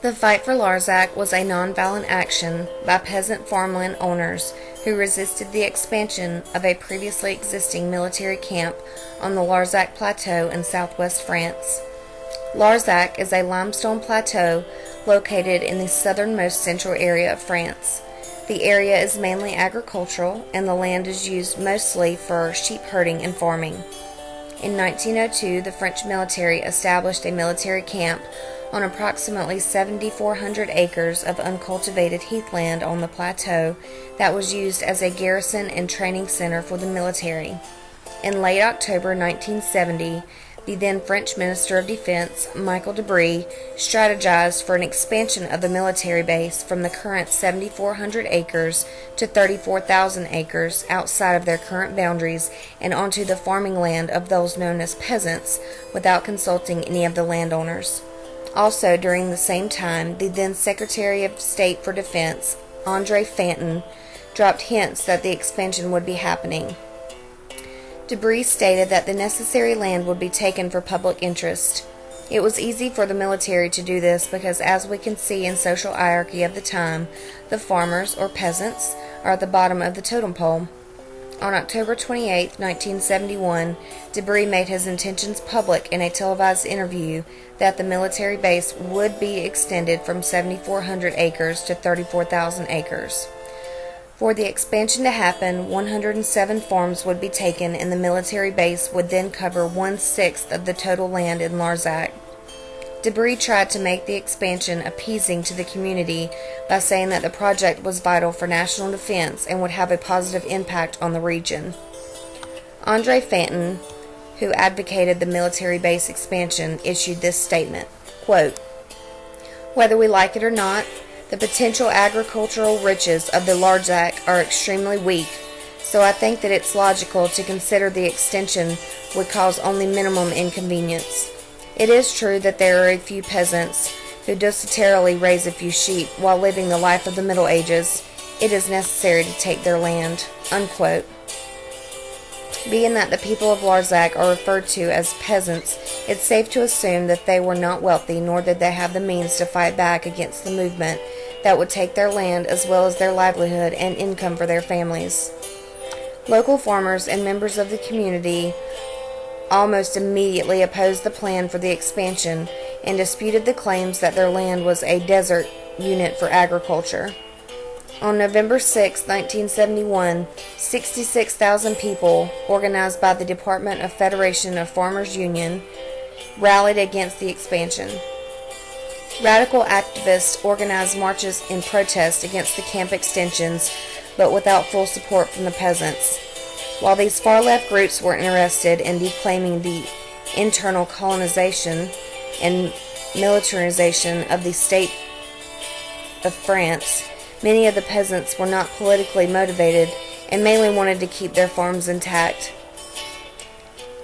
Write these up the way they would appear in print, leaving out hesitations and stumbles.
The fight for Larzac was a nonviolent action by peasant farmland owners who resisted the expansion of a previously existing military camp on the Larzac Plateau in southwest France. Larzac is a limestone plateau located in the southernmost central area of France. The area is mainly agricultural, and the land is used mostly for sheep herding and farming. In 1902, the French military established a military camp on approximately 7,400 acres of uncultivated heathland on the plateau that was used as a garrison and training center for the military. In late October 1970, the then French Minister of Defense, Michel Debris, strategized for an expansion of the military base from the current 7,400 acres to 34,000 acres outside of their current boundaries and onto the farming land of those known as peasants without consulting any of the landowners. Also, during the same time, the then Secretary of State for Defense, André Fantin, dropped hints that the expansion would be happening. Debris stated that the necessary land would be taken for public interest. It was easy for the military to do this because, as we can see in social hierarchy of the time, the farmers, or peasants, are at the bottom of the totem pole. On October 28, 1971, Debris made his intentions public in a televised interview that the military base would be extended from 7,400 acres to 34,000 acres. For the expansion to happen, 107 farms would be taken, and the military base would then cover 1/6 of the total land in Larzac. Debris tried to make the expansion appeasing to the community by saying that the project was vital for national defense and would have a positive impact on the region. André Fantin, who advocated the military base expansion, issued this statement, quote, "Whether we like it or not, the potential agricultural riches of the Larzac are extremely weak, so I think that it's logical to consider the extension would cause only minimum inconvenience. It is true that there are a few peasants who docetarily raise a few sheep while living the life of the Middle Ages. It is necessary to take their land." Unquote. Being that the people of Larzac are referred to as peasants, it's safe to assume that they were not wealthy, nor did they have the means to fight back against the movement that would take their land as well as their livelihood and income for their families. Local farmers and members of the community almost immediately opposed the plan for the expansion and disputed the claims that their land was a desert unit for agriculture. On November 6, 1971, 66,000 people, organized by the Department of Federation of Farmers Union, rallied against the expansion. Radical activists organized marches in protest against the camp extensions, but without full support from the peasants. While these far-left groups were interested in declaiming the internal colonization and militarization of the state of France, many of the peasants were not politically motivated and mainly wanted to keep their farms intact.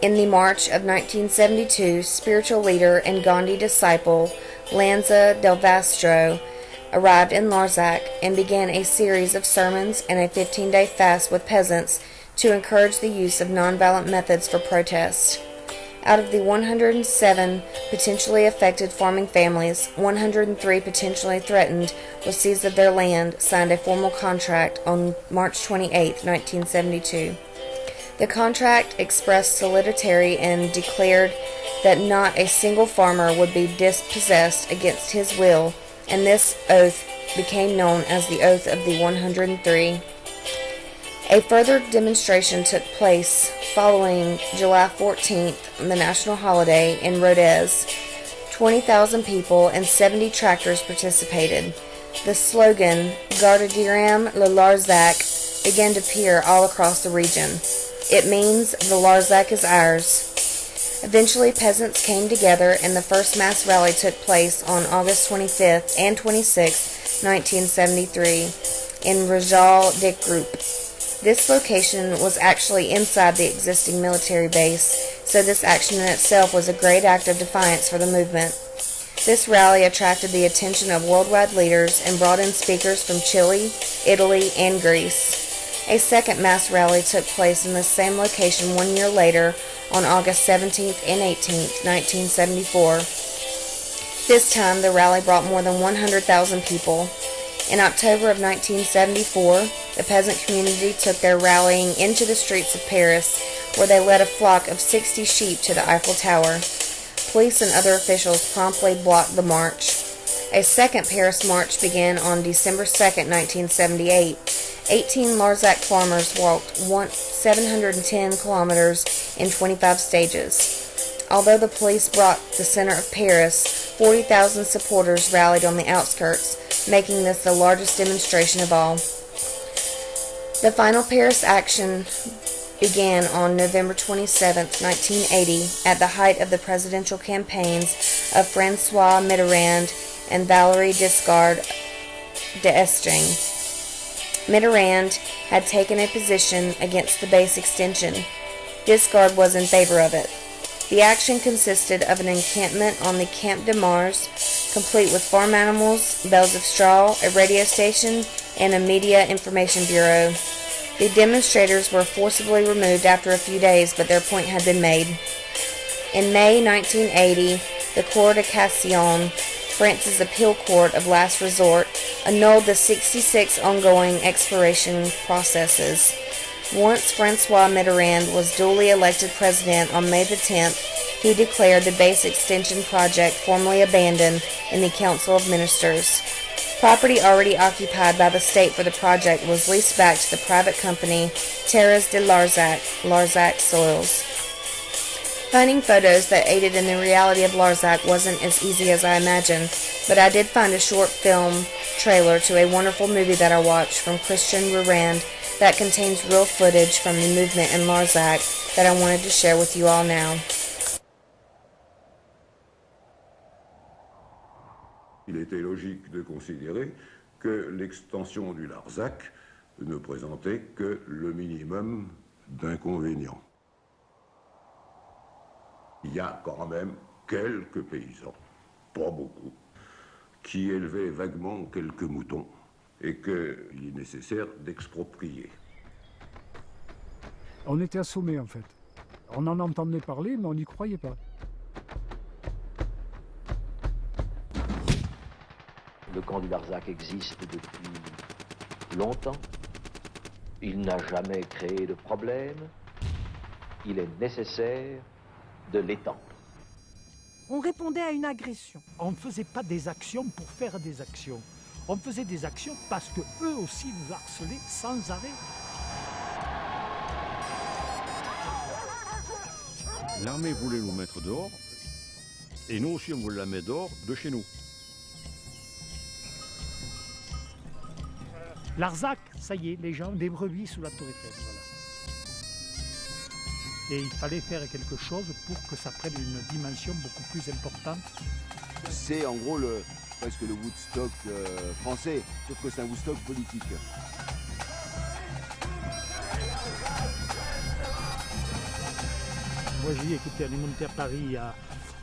In the March of 1972, spiritual leader and Gandhi disciple Lanza del Vastro arrived in Larzac and began a series of sermons and a 15-day fast with peasants to encourage the use of nonviolent methods for protest. Out of the 107 potentially affected farming families, 103 potentially threatened with seize of their land signed a formal contract on March 28, 1972. The contract expressed solidarity and declared that not a single farmer would be dispossessed against his will, and this oath became known as the Oath of the 103. A further demonstration took place following July 14th, the national holiday, in Rodez. 20,000 people and 70 tractors participated. The slogan, "Garderem le Larzac," began to appear all across the region. It means the Larzac is ours. Eventually, peasants came together, and the first mass rally took place on August 25th and 26th, 1973, in Rajal de Groupe. This location was actually inside the existing military base, so this action in itself was a great act of defiance for the movement. This rally attracted the attention of worldwide leaders and brought in speakers from Chile, Italy, and Greece. A second mass rally took place in the same location 1 year later on August 17th and 18th, 1974. This time, the rally brought more than 100,000 people. In October of 1974, the peasant community took their rallying into the streets of Paris, where they led a flock of 60 sheep to the Eiffel Tower. Police and other officials promptly blocked the march. A second Paris march began on December 2, 1978. 18 Larzac farmers walked 710 kilometers in 25 stages. Although the police blocked the center of Paris, 40,000 supporters rallied on the outskirts, making this the largest demonstration of all. The final Paris action began on November 27, 1980, at the height of the presidential campaigns of François Mitterrand and Valéry Giscard d'Estaing. Mitterrand had taken a position against the base extension. Giscard was in favor of it. The action consisted of an encampment on the Camp de Mars, complete with farm animals, bales of straw, a radio station, and a media information bureau. The demonstrators were forcibly removed after a few days, but their point had been made. In May 1980, the Cour de Cassation, France's appeal court of last resort, annulled the 66 ongoing exploration processes. Once François Mitterrand was duly elected president on May the 10th, he declared the base extension project formally abandoned in the Council of Ministers. Property already occupied by the state for the project was leased back to the private company Terres de Larzac, Larzac Soils. Finding photos that aided in the reality of Larzac wasn't as easy as I imagined, but I did find a short film trailer to a wonderful movie that I watched from Christian Rurand that contains real footage from the movement in Larzac that I wanted to share with you all now. Il était logique de considérer que l'extension du Larzac ne présentait que le minimum d'inconvénients. Il y a quand même quelques paysans, pas beaucoup, qui élevaient vaguement quelques moutons et qu'il est nécessaire d'exproprier. On était assommés en fait. On en entendait parler, mais on n'y croyait pas. Le camp du Larzac existe depuis longtemps. Il n'a jamais créé de problème. Il est nécessaire de l'étendre. On répondait à une agression. On ne faisait pas des actions pour faire des actions. On faisait des actions parce qu'eux aussi nous harcelaient sans arrêt. L'armée voulait nous mettre dehors, et nous aussi on voulait la mettre dehors de chez nous. Larzac, ça y est, les gens, des brebis sous la tour Eiffel, voilà. Et il fallait faire quelque chose pour que ça prenne une dimension beaucoup plus importante. C'est en gros presque le Woodstock français, sauf que c'est un Woodstock politique. Moi j'ai dit, écoutez, on est monté à Paris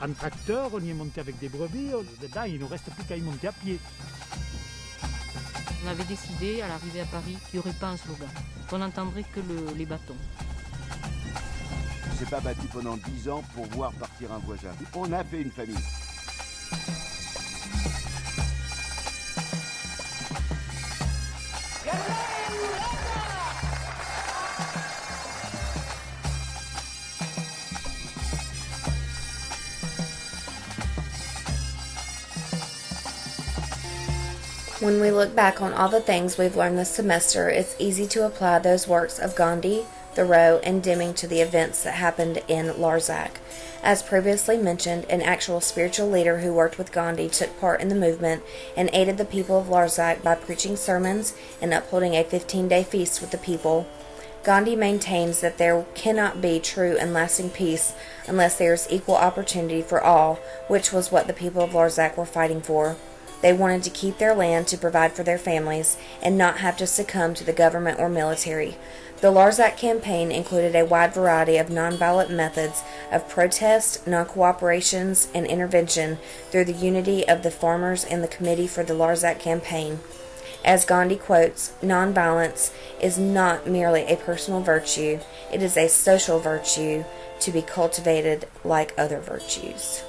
en tracteur, on y est monté avec des brebis, dedans il ne nous reste plus qu'à y monter à pied. On avait décidé à l'arrivée à Paris qu'il n'y aurait pas un slogan, qu'on n'entendrait que les bâtons. On ne s'est pas battu pendant 10 ans pour voir partir un voisin. On a fait une famille. When we look back on all the things we've learned this semester, it's easy to apply those works of Gandhi, Thoreau, and Deming to the events that happened in Larzac. As previously mentioned, an actual spiritual leader who worked with Gandhi took part in the movement and aided the people of Larzac by preaching sermons and upholding a 15-day feast with the people. Gandhi maintains that there cannot be true and lasting peace unless there is equal opportunity for all, which was what the people of Larzac were fighting for. They wanted to keep their land to provide for their families and not have to succumb to the government or military. The Larzac campaign included a wide variety of nonviolent methods of protest, non-cooperations, and intervention through the unity of the farmers and the committee for the Larzac campaign. As Gandhi quotes, "Nonviolence is not merely a personal virtue, it is a social virtue to be cultivated like other virtues."